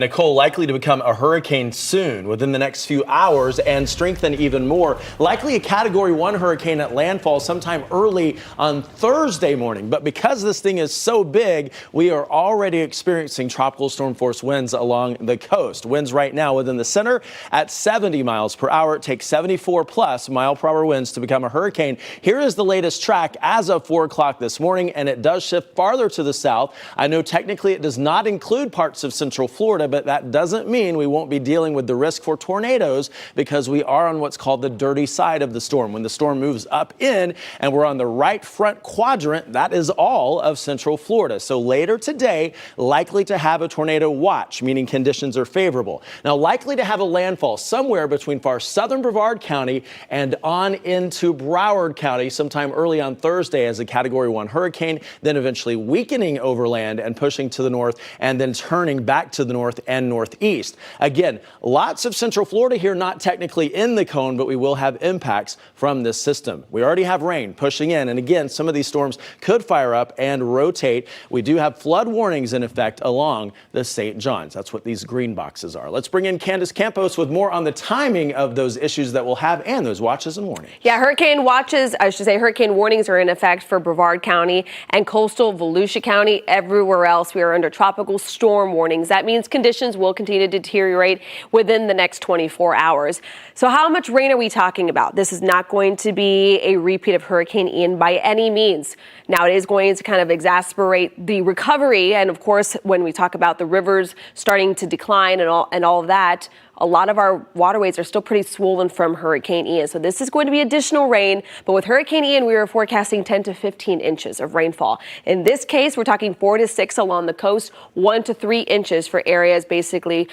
Nicole likely to become a hurricane soon within the next few hours and strengthen even more. Likely a Category 1 hurricane at landfall sometime early on Thursday morning. But because this thing is so big, we are already experiencing tropical storm force winds along the coast. Winds right now within the center at 70 miles per hour. It takes 74 plus mile per hour winds to become a hurricane. Here is the latest track as of 4 o'clock this morning, and it does shift farther to the south. I know technically it does not include parts of central Florida, but that doesn't mean we won't be dealing with the risk for tornadoes because we are on what's called the dirty side of the storm. When the storm moves up in and we're on the right front quadrant, that is all of central Florida. So later today, likely to have a tornado watch, meaning conditions are favorable. Now, likely to have a landfall somewhere between far southern Brevard County and on into Broward County sometime early on Thursday as a Category 1 hurricane, then eventually weakening overland and pushing to the north and then turning back to the north and northeast. Again, lots of central Florida here, not technically in the cone, but we will have impacts from this system. We already have rain pushing in, and again, some of these storms could fire up and rotate. We do have flood warnings in effect along the St. Johns. That's what these green boxes are. Let's bring in Candace Campos with more on the timing of those issues that we'll have and those watches and warnings. Yeah, hurricane warnings are in effect for Brevard County and coastal Volusia County. Everywhere else, we are under tropical storm warnings. That means conditions will continue to deteriorate within the next 24 hours. So how much rain are we talking about? This is not going to be a repeat of Hurricane Ian by any means. Now, it is going to kind of exacerbate the recovery. And of course, when we talk about the rivers starting to decline and all of that, a lot of our waterways are still pretty swollen from Hurricane Ian. So this is going to be additional rain. But with Hurricane Ian, we are forecasting 10 to 15 inches of rainfall. In this case, we're talking 4 to 6 along the coast, 1 to 3 inches for areas basically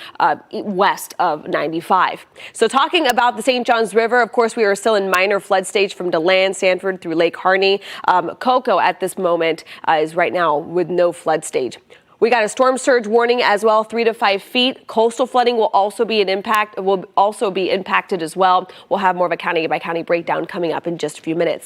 west of 95. So talking about the St. Johns River, of course, we are still in minor flood stage from DeLand, Sanford through Lake Harney. Cocoa at this moment is right now with no flood stage. We got a storm surge warning as well, 3 to 5 feet. Coastal flooding will also be impacted as well. We'll have more of a county by county breakdown coming up in just a few minutes.